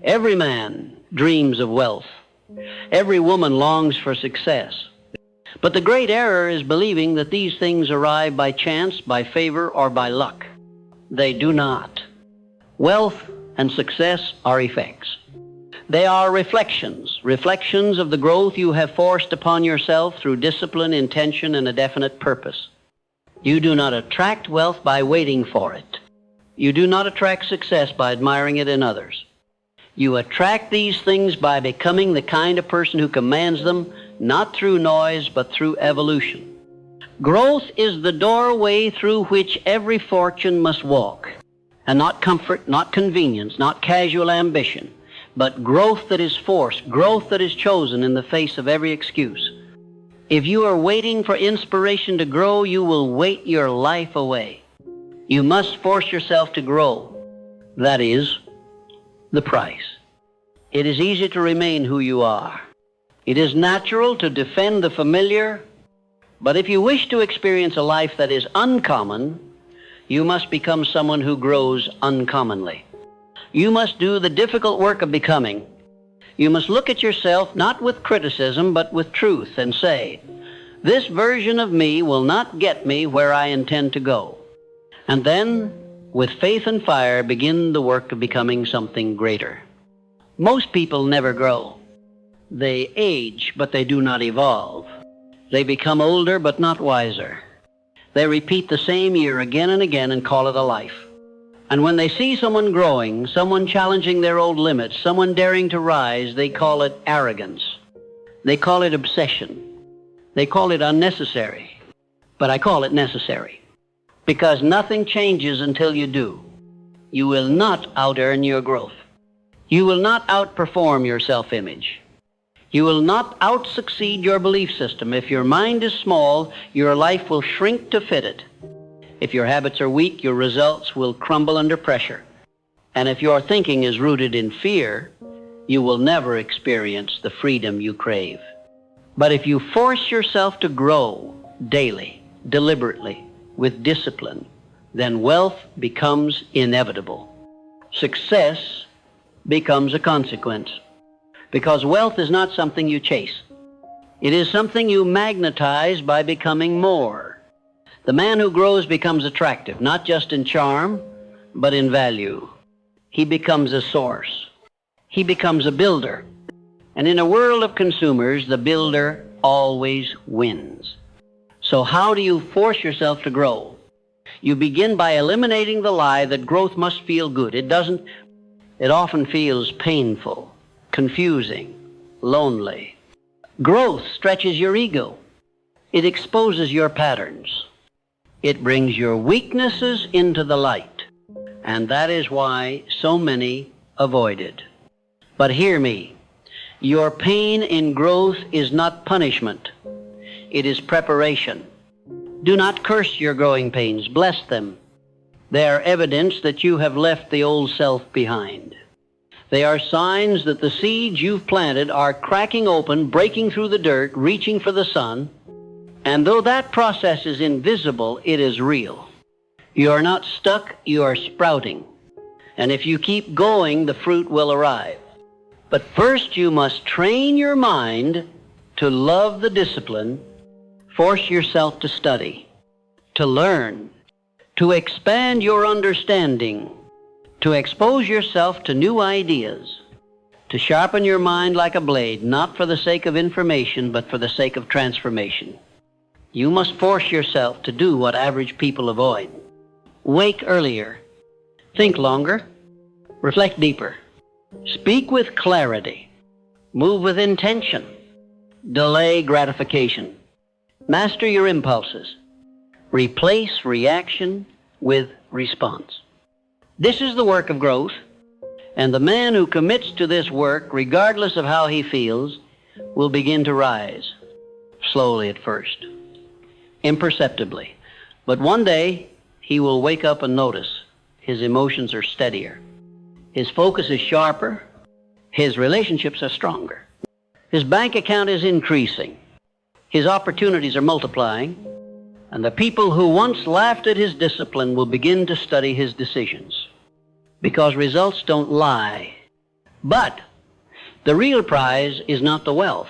Every man dreams of wealth. Every woman longs for success. But the great error is believing that these things arrive by chance, by favor, or by luck. They do not. Wealth and success are effects. They are reflections of the growth you have forced upon yourself through discipline, intention, and a definite purpose. You do not attract wealth by waiting for it. You do not attract success by admiring it in others. You attract these things by becoming the kind of person who commands them, not through noise, but through evolution. Growth is the doorway through which every fortune must walk, and not comfort, not convenience, not casual ambition, but growth that is forced, growth that is chosen in the face of every excuse. If you are waiting for inspiration to grow, you will wait your life away. You must force yourself to grow. That is the price. It is easy to remain who you are. It is natural to defend the familiar, but if you wish to experience a life that is uncommon, you must become someone who grows uncommonly. You must do the difficult work of becoming. You must look at yourself not with criticism, but with truth and say, this version of me will not get me where I intend to go. And then, with faith and fire, begin the work of becoming something greater. Most people never grow. They age, but they do not evolve. They become older, but not wiser. They repeat the same year again and again and call it a life. And when they see someone growing, someone challenging their old limits, someone daring to rise, they call it arrogance. They call it obsession. They call it unnecessary. But I call it necessary. Because nothing changes until you do. You will not out-earn your growth. You will not outperform your self-image. You will not out-succeed your belief system. If your mind is small, your life will shrink to fit it. If your habits are weak, your results will crumble under pressure. And if your thinking is rooted in fear, you will never experience the freedom you crave. But if you force yourself to grow daily, deliberately, with discipline, then wealth becomes inevitable. Success becomes a consequence. Because wealth is not something you chase. It is something you magnetize by becoming more. The man who grows becomes attractive, not just in charm, but in value. He becomes a source. He becomes a builder. And in a world of consumers, the builder always wins. So how do you force yourself to grow? You begin by eliminating the lie that growth must feel good. It doesn't. It often feels painful, confusing, lonely. Growth stretches your ego. It exposes your patterns. It brings your weaknesses into the light. And that is why so many avoid it. But hear me. Your pain in growth is not punishment. It is preparation. Do not curse your growing pains. Bless them. They are evidence that you have left the old self behind. They are signs that the seeds you've planted are cracking open, breaking through the dirt, reaching for the sun. And though that process is invisible, it is real. You are not stuck, you are sprouting. And if you keep going, the fruit will arrive. But first you must train your mind to love the discipline, force yourself to study, to learn, to expand your understanding, to expose yourself to new ideas, to sharpen your mind like a blade, not for the sake of information, but for the sake of transformation. You must force yourself to do what average people avoid. Wake earlier. Think longer. Reflect deeper. Speak with clarity. Move with intention. Delay gratification. Master your impulses. Replace reaction with response. This is the work of growth, and the man who commits to this work, regardless of how he feels, will begin to rise, slowly at first, imperceptibly. But one day, he will wake up and notice his emotions are steadier. His focus is sharper. His relationships are stronger. His bank account is increasing. His opportunities are multiplying. And the people who once laughed at his discipline will begin to study his decisions. Because results don't lie. But the real prize is not the wealth.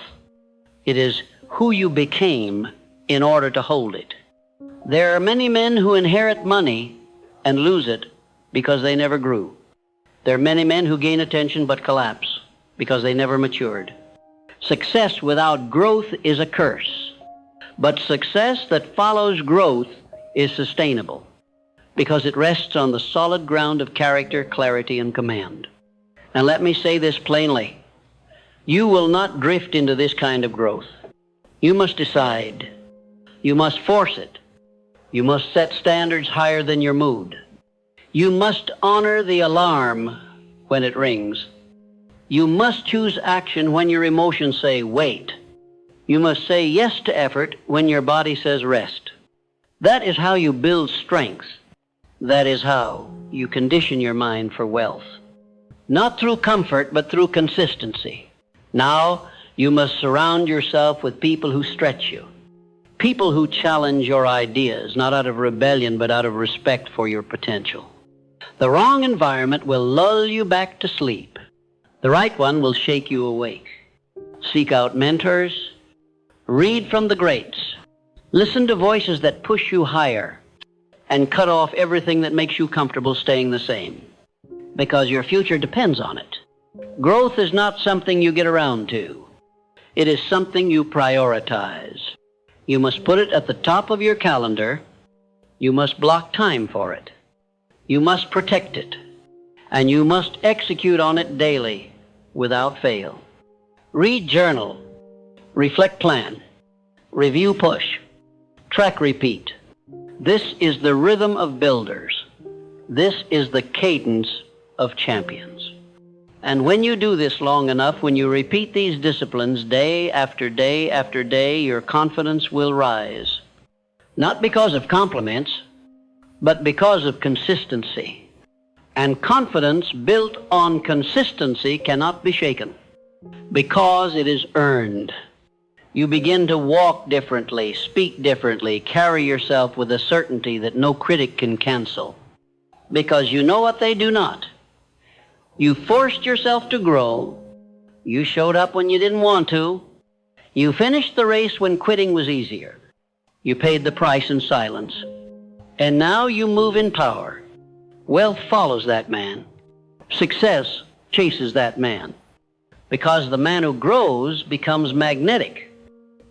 It is who you became in order to hold it. There are many men who inherit money and lose it because they never grew. There are many men who gain attention but collapse because they never matured. Success without growth is a curse, but success that follows growth is sustainable because it rests on the solid ground of character, clarity, and command. And let me say this plainly. You will not drift into this kind of growth. You must decide. You must force it. You must set standards higher than your mood. You must honor the alarm when it rings. You must choose action when your emotions say wait. You must say yes to effort when your body says rest. That is how you build strength. That is how you condition your mind for wealth. Not through comfort, but through consistency. Now, you must surround yourself with people who stretch you. People who challenge your ideas, not out of rebellion, but out of respect for your potential. The wrong environment will lull you back to sleep. The right one will shake you awake. Seek out mentors. Read from the greats. Listen to voices that push you higher and cut off everything that makes you comfortable staying the same, because your future depends on it. Growth is not something you get around to. It is something you prioritize. You must put it at the top of your calendar. You must block time for it. You must protect it. And you must execute on it daily without fail. Read, journal, reflect, plan, review, push, track, repeat. This is the rhythm of builders. This is the cadence of champions. And when you do this long enough, when you repeat these disciplines day after day after day, your confidence will rise. Not because of compliments, but because of consistency. And confidence built on consistency cannot be shaken because it is earned. You begin to walk differently, speak differently, carry yourself with a certainty that no critic can cancel, because you know what they do not. You forced yourself to grow. You showed up when you didn't want to. You finished the race when quitting was easier. You paid the price in silence. And now you move in power. Wealth follows that man. Success chases that man. Because the man who grows becomes magnetic.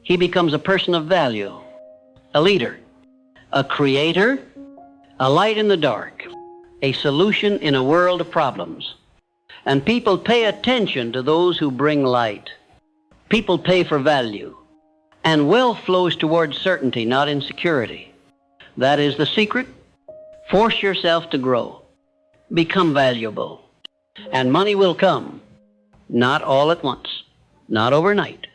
He becomes a person of value, a leader, a creator, a light in the dark, a solution in a world of problems. And people pay attention to those who bring light. People pay for value. And wealth flows towards certainty, not insecurity. That is the secret. Force yourself to grow. Become valuable. And money will come. Not all at once. Not overnight.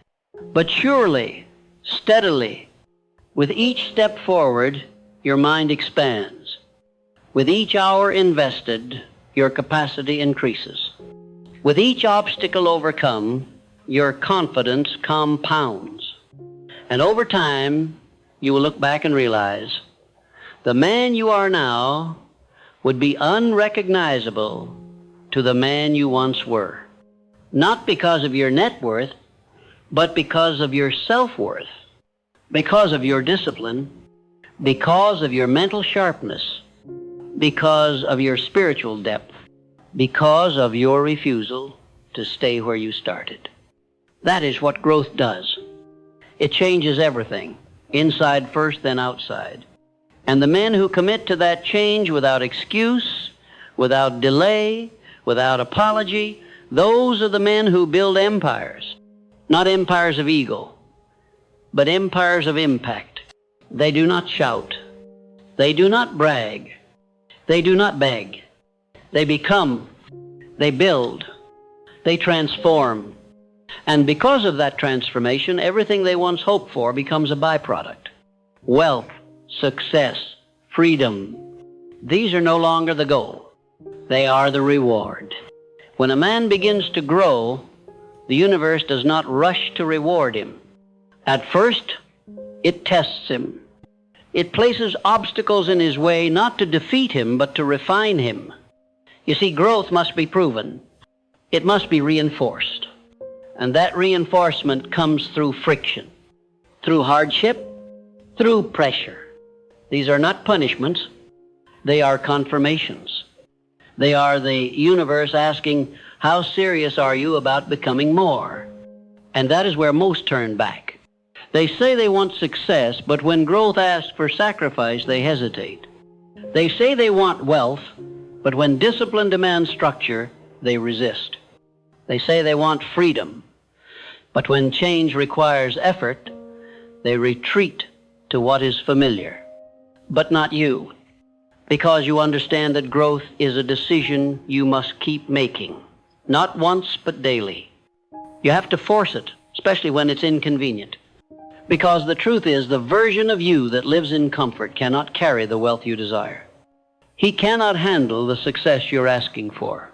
But surely, steadily, with each step forward, your mind expands. With each hour invested, your capacity increases. With each obstacle overcome, your confidence compounds. And over time, you will look back and realize the man you are now would be unrecognizable to the man you once were. Not because of your net worth, but because of your self-worth, because of your discipline, because of your mental sharpness, because of your spiritual depth, because of your refusal to stay where you started. That is what growth does. It changes everything, inside first, then outside. And the men who commit to that change without excuse, without delay, without apology, those are the men who build empires. Not empires of ego, but empires of impact. They do not shout. They do not brag. They do not beg. They become. They build. They transform. And because of that transformation, everything they once hoped for becomes a byproduct. Wealth, success, freedom. These are no longer the goal. They are the reward. When a man begins to grow, the universe does not rush to reward him. At first, it tests him. It places obstacles in his way not to defeat him, but to refine him. You see, growth must be proven. it must be reinforced. And that reinforcement comes through friction, through hardship, through pressure. These are not punishments. They are confirmations. They are the universe asking, how serious are you about becoming more? And that is where most turn back. They say they want success, but when growth asks for sacrifice, they hesitate. They say they want wealth, but when discipline demands structure, they resist. They say they want freedom, but when change requires effort, they retreat to what is familiar. But not you, because you understand that growth is a decision you must keep making, not once but daily. You have to force it, especially when it's inconvenient. Because the truth is, the version of you that lives in comfort cannot carry the wealth you desire. He cannot handle the success you're asking for.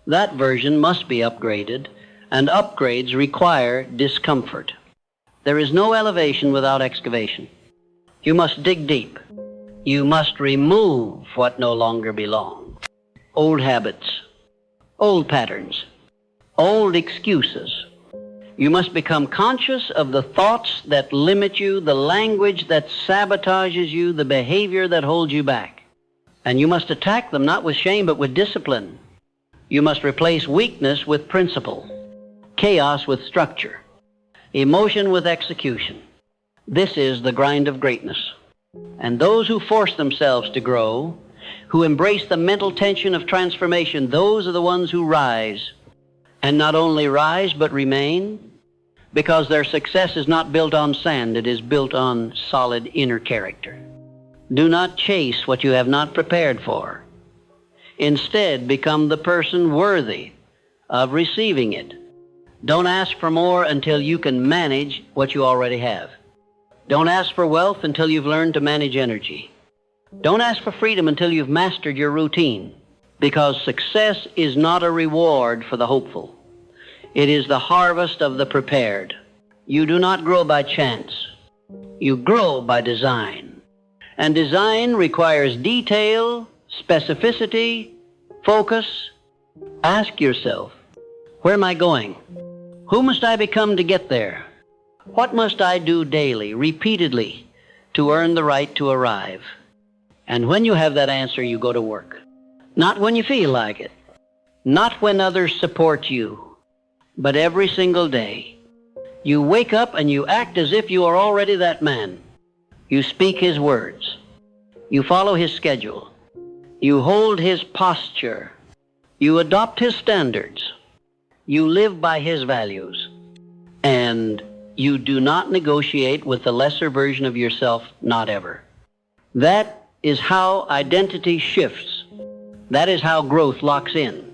That version must be upgraded, and upgrades require discomfort. There is no elevation without excavation. You must dig deep. You must remove what no longer belongs. Old habits, old patterns, old excuses. You must become conscious of the thoughts that limit you, the language that sabotages you, the behavior that holds you back. And you must attack them not with shame but with discipline. You must replace weakness with principle, chaos with structure, emotion with execution. This is the grind of greatness. And those who force themselves to grow, who embrace the mental tension of transformation, those are the ones who rise. And not only rise, but remain, because their success is not built on sand, it is built on solid inner character. Do not chase what you have not prepared for. Instead, become the person worthy of receiving it. Don't ask for more until you can manage what you already have. Don't ask for wealth until you've learned to manage energy. Don't ask for freedom until you've mastered your routine, because success is not a reward for the hopeful. It is the harvest of the prepared. You do not grow by chance. You grow by design. And design requires detail, specificity, focus. Ask yourself, where am I going? Who must I become to get there? What must I do daily, repeatedly, to earn the right to arrive? And when you have that answer, you go to work. Not when you feel like it. Not when others support you. But every single day. You wake up and you act as if you are already that man. You speak his words. You follow his schedule. You hold his posture. You adopt his standards. You live by his values. And you do not negotiate with the lesser version of yourself, not ever. That is how identity shifts. That is how growth locks in.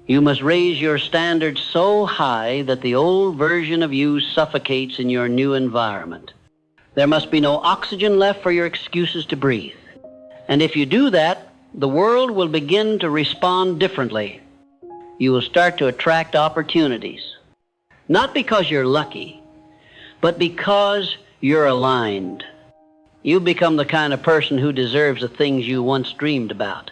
You must raise your standards so high that the old version of you suffocates in your new environment. There must be no oxygen left for your excuses to breathe. And if you do that, the world will begin to respond differently. You will start to attract opportunities. Not because you're lucky, but because you're aligned. You become the kind of person who deserves the things you once dreamed about.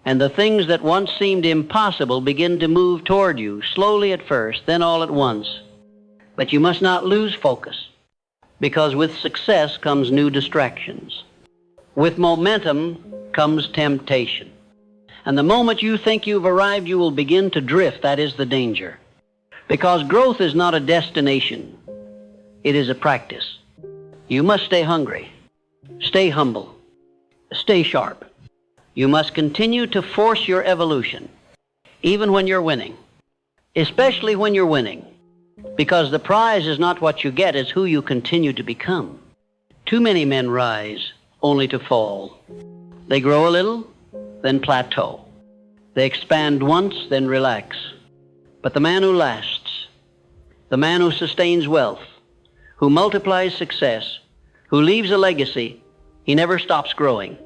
And the things that once seemed impossible begin to move toward you, slowly at first, then all at once. But you must not lose focus, because with success comes new distractions. With momentum comes temptation. And the moment you think you've arrived, you will begin to drift. That is the danger. Because growth is not a destination. It is a practice. You must stay hungry. Stay humble. Stay sharp. You must continue to force your evolution, even when you're winning. Especially when you're winning. Because the prize is not what you get, it's who you continue to become. Too many men rise only to fall. They grow a little, then plateau. They expand once, then relax. But the man who lasts, the man who sustains wealth, who multiplies success, who leaves a legacy, he never stops growing.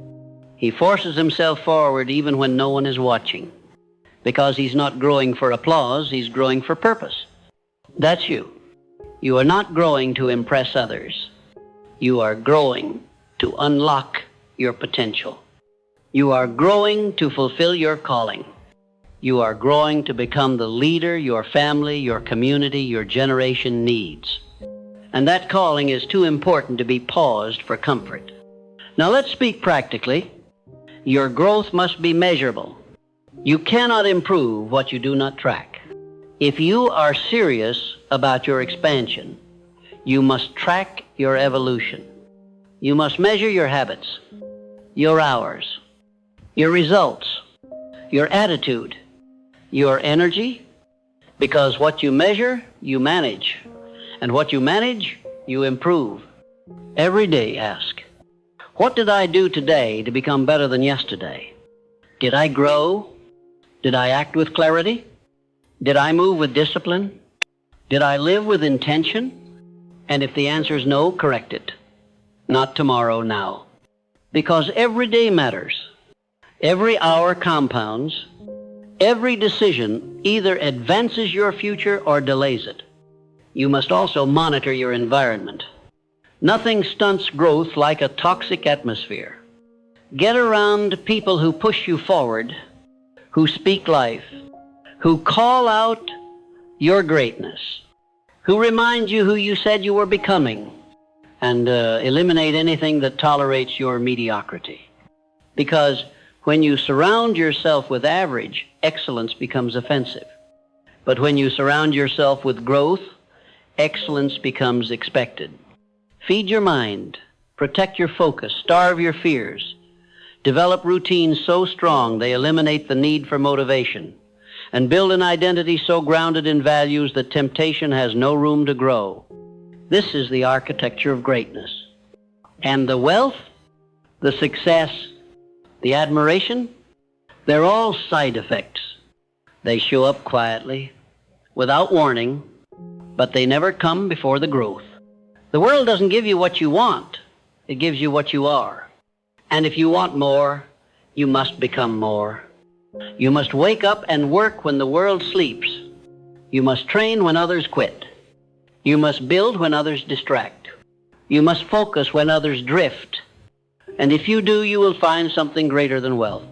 He forces himself forward even when no one is watching. Because he's not growing for applause, he's growing for purpose. That's you. You are not growing to impress others. You are growing to unlock your potential. You are growing to fulfill your calling. You are growing to become the leader your family, your community, your generation needs. And that calling is too important to be paused for comfort. Now let's speak practically. Your growth must be measurable. You cannot improve what you do not track. If you are serious about your expansion, you must track your evolution. You must measure your habits, your hours, your results, your attitude, your energy, because what you measure, you manage. And what you manage, you improve. Every day ask, what did I do today to become better than yesterday? Did I grow? Did I act with clarity? Did I move with discipline? Did I live with intention? And if the answer is no, correct it. Not tomorrow, now. Because every day matters. Every hour compounds. Every decision either advances your future or delays it. You must also monitor your environment. Nothing stunts growth like a toxic atmosphere. Get around people who push you forward, who speak life, who call out your greatness, who remind you who you said you were becoming, and eliminate anything that tolerates your mediocrity. Because when you surround yourself with average, excellence becomes offensive. But when you surround yourself with growth, excellence becomes expected. Feed your mind, protect your focus, starve your fears. Develop routines so strong they eliminate the need for motivation, and build an identity so grounded in values that temptation has no room to grow. This is the architecture of greatness. And the wealth, the success, the admiration, they're all side effects. They show up quietly, without warning, but they never come before the growth. The world doesn't give you what you want. It gives you what you are. And if you want more, you must become more. You must wake up and work when the world sleeps. You must train when others quit. You must build when others distract. You must focus when others drift. And if you do, you will find something greater than wealth.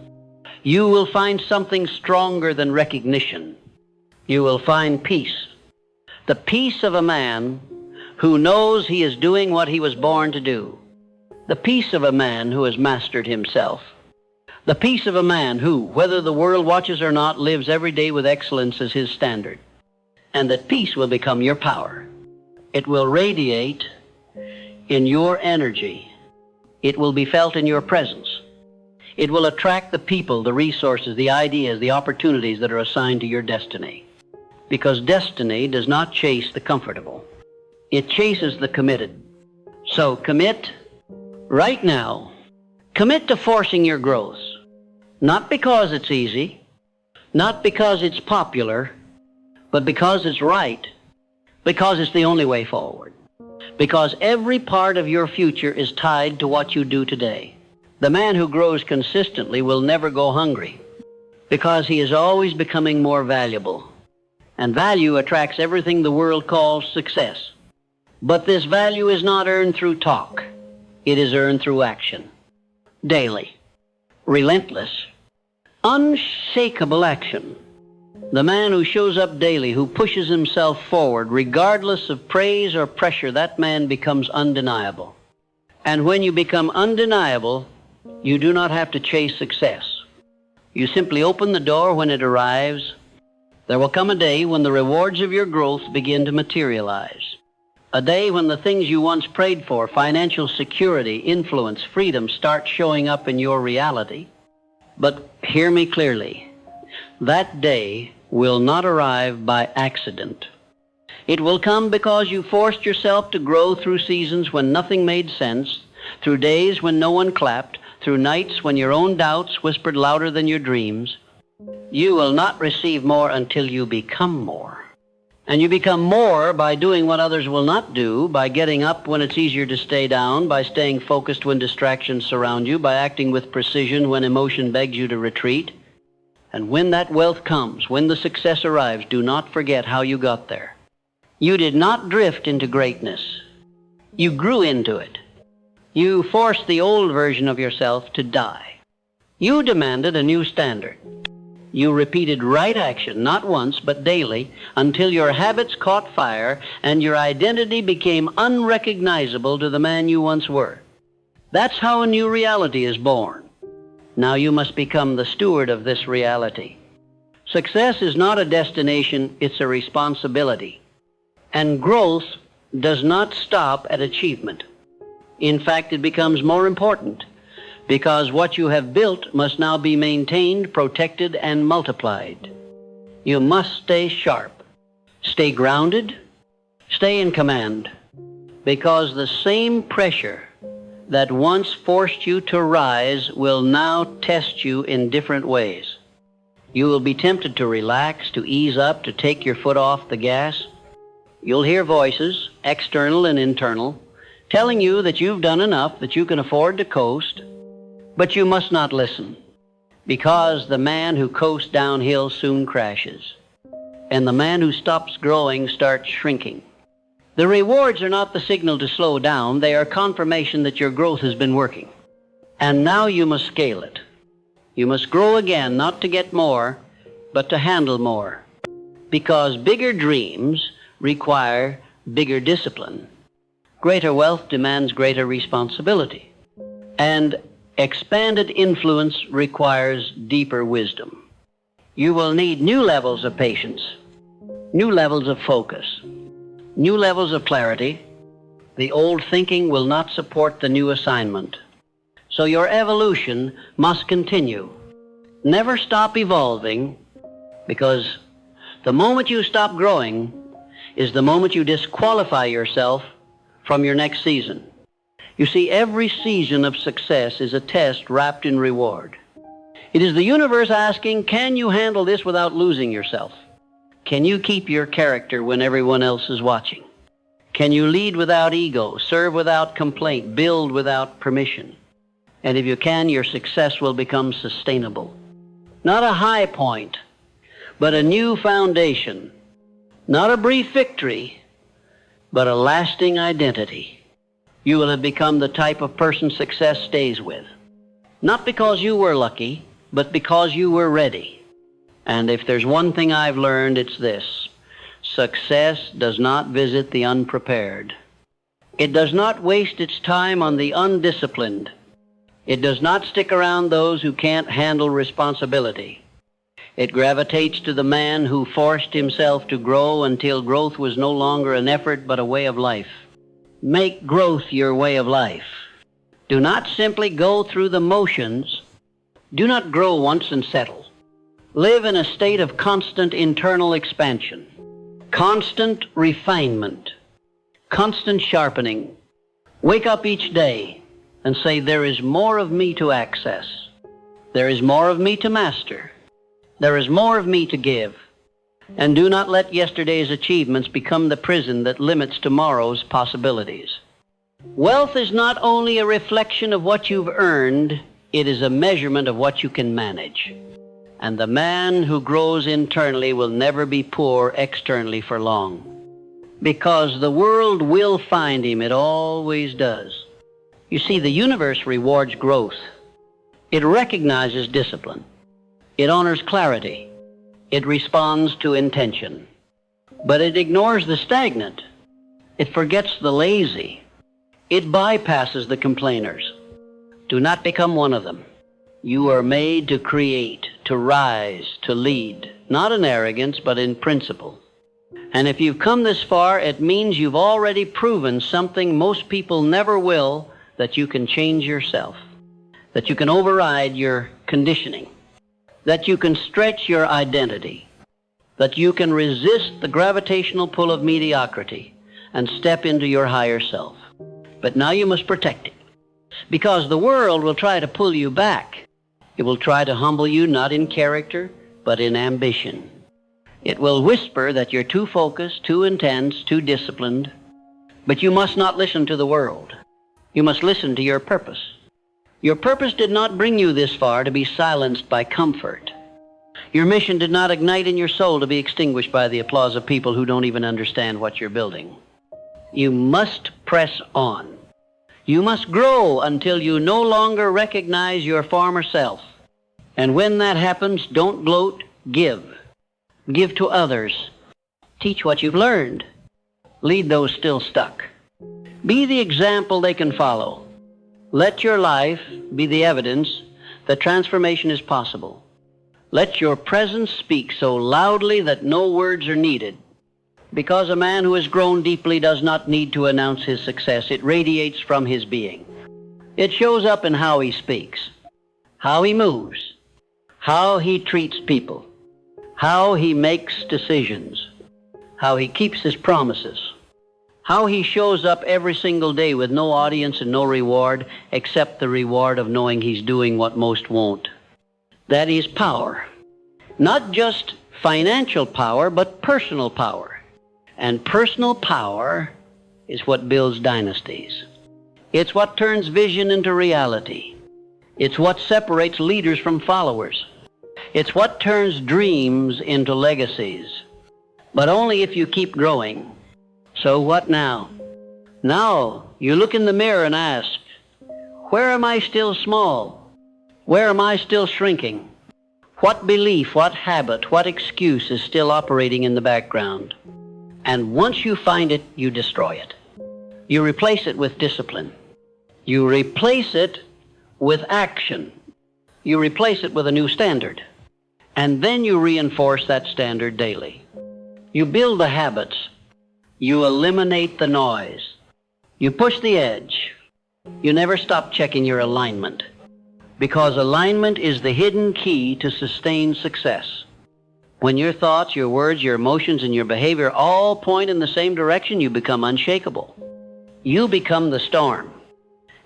You will find something stronger than recognition. You will find peace. The peace of a man who knows he is doing what he was born to do. The peace of a man who has mastered himself. The peace of a man who, whether the world watches or not, lives every day with excellence as his standard. And that peace will become your power. It will radiate in your energy. It will be felt in your presence. It will attract the people, the resources, the ideas, the opportunities that are assigned to your destiny. Because destiny does not chase the comfortable. It chases the committed. So commit right now. Commit to forcing your growth. Not because it's easy, not because it's popular, but because it's right, because it's the only way forward. Because every part of your future is tied to what you do today. The man who grows consistently will never go hungry because he is always becoming more valuable. And value attracts everything the world calls success. But this value is not earned through talk. It is earned through action. Daily, relentless, unshakable action. The man who shows up daily, who pushes himself forward, regardless of praise or pressure, that man becomes undeniable. And when you become undeniable, you do not have to chase success. You simply open the door when it arrives. There will come a day when the rewards of your growth begin to materialize. A day when the things you once prayed for, financial security, influence, freedom, start showing up in your reality. But hear me clearly. That day will not arrive by accident. It will come because you forced yourself to grow through seasons when nothing made sense, through days when no one clapped, through nights when your own doubts whispered louder than your dreams. You will not receive more until you become more. And you become more by doing what others will not do, by getting up when it's easier to stay down, by staying focused when distractions surround you, by acting with precision when emotion begs you to retreat. And when that wealth comes, when the success arrives, do not forget how you got there. You did not drift into greatness. You grew into it. You forced the old version of yourself to die. You demanded a new standard. You repeated right action, not once, but daily, until your habits caught fire and your identity became unrecognizable to the man you once were. That's how a new reality is born. Now you must become the steward of this reality. Success is not a destination, it's a responsibility. And growth does not stop at achievement. In fact, it becomes more important, because what you have built must now be maintained, protected, and multiplied. You must stay sharp, stay grounded, stay in command, because the same pressure that once forced you to rise will now test you in different ways. You will be tempted to relax, to ease up, to take your foot off the gas. You'll hear voices, external and internal, telling you that you've done enough, that you can afford to coast. But you must not listen, because the man who coasts downhill soon crashes, and the man who stops growing starts shrinking. The rewards are not the signal to slow down. They are confirmation that your growth has been working. And now you must scale it. You must grow again, not to get more, but to handle more. Because bigger dreams require bigger discipline. Greater wealth demands greater responsibility. And expanded influence requires deeper wisdom. You will need new levels of patience, new levels of focus, new levels of clarity. The old thinking will not support the new assignment. So your evolution must continue. Never stop evolving, because the moment you stop growing is the moment you disqualify yourself from your next season. You see, every season of success is a test wrapped in reward. It is the universe asking, can you handle this without losing yourself? Can you keep your character when everyone else is watching? Can you lead without ego, serve without complaint, build without permission? And if you can, your success will become sustainable. Not a high point, but a new foundation. Not a brief victory, but a lasting identity. You will have become the type of person success stays with. Not because you were lucky, but because you were ready. And if there's one thing I've learned, it's this: success does not visit the unprepared. It does not waste its time on the undisciplined. It does not stick around those who can't handle responsibility. It gravitates to the man who forced himself to grow until growth was no longer an effort but a way of life. Make growth your way of life. Do not simply go through the motions. Do not grow once and settle. Live in a state of constant internal expansion, constant refinement, constant sharpening. Wake up each day and say, there is more of me to access. There is more of me to master. There is more of me to give. And do not let yesterday's achievements become the prison that limits tomorrow's possibilities. Wealth is not only a reflection of what you've earned, it is a measurement of what you can manage. And the man who grows internally will never be poor externally for long. Because the world will find him, it always does. You see, the universe rewards growth. It recognizes discipline. It honors clarity. It responds to intention. But it ignores the stagnant. It forgets the lazy. It bypasses the complainers. Do not become one of them. You are made to create, to rise, to lead, not in arrogance, but in principle. And if you've come this far, it means you've already proven something most people never will, that you can change yourself, that you can override your conditioning, that you can stretch your identity, that you can resist the gravitational pull of mediocrity and step into your higher self. But now you must protect it, because the world will try to pull you back. It will try to humble you, not in character, but in ambition. It will whisper that you're too focused, too intense, too disciplined. But you must not listen to the world. You must listen to your purpose. Your purpose did not bring you this far to be silenced by comfort. Your mission did not ignite in your soul to be extinguished by the applause of people who don't even understand what you're building. You must press on. You must grow until you no longer recognize your former self. And when that happens, don't gloat, give. Give to others. Teach what you've learned. Lead those still stuck. Be the example they can follow. Let your life be the evidence that transformation is possible. Let your presence speak so loudly that no words are needed. Because a man who has grown deeply does not need to announce his success. It radiates from his being. It shows up in how he speaks, how he moves, how he treats people, how he makes decisions, how he keeps his promises, how he shows up every single day with no audience and no reward except the reward of knowing he's doing what most won't. That is power. Not just financial power, but personal power. And personal power is what builds dynasties. It's what turns vision into reality. It's what separates leaders from followers. It's what turns dreams into legacies. But only if you keep growing. So what now? Now you look in the mirror and ask, where am I still small? Where am I still shrinking? What belief, what habit, what excuse is still operating in the background? And once you find it, you destroy it. You replace it with discipline. You replace it with action. You replace it with a new standard. And then you reinforce that standard daily. You build the habits. You eliminate the noise. You push the edge. You never stop checking your alignment. Because alignment is the hidden key to sustained success. When your thoughts, your words, your emotions, and your behavior all point in the same direction, you become unshakable. You become the storm.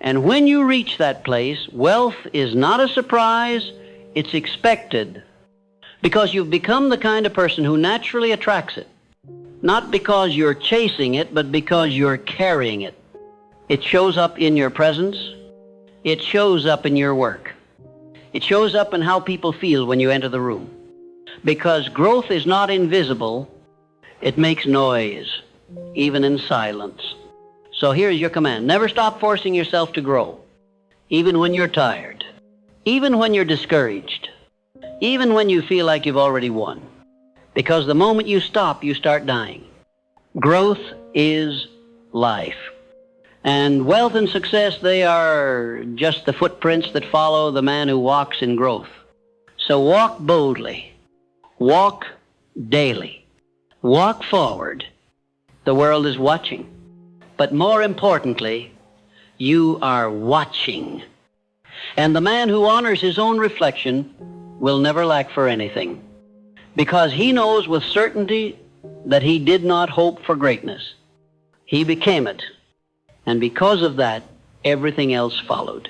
And when you reach that place, wealth is not a surprise, it's expected. Because you've become the kind of person who naturally attracts it. Not because you're chasing it, but because you're carrying it. It shows up in your presence. It shows up in your work. It shows up in how people feel when you enter the room. Because growth is not invisible, it makes noise, even in silence. So here's your command. Never stop forcing yourself to grow, even when you're tired, even when you're discouraged, even when you feel like you've already won. Because the moment you stop, you start dying. Growth is life. And wealth and success, they are just the footprints that follow the man who walks in growth. So walk boldly. Walk daily. Walk forward. The world is watching. But more importantly, you are watching. And the man who honors his own reflection will never lack for anything. Because he knows with certainty that he did not hope for greatness. He became it. And because of that, everything else followed.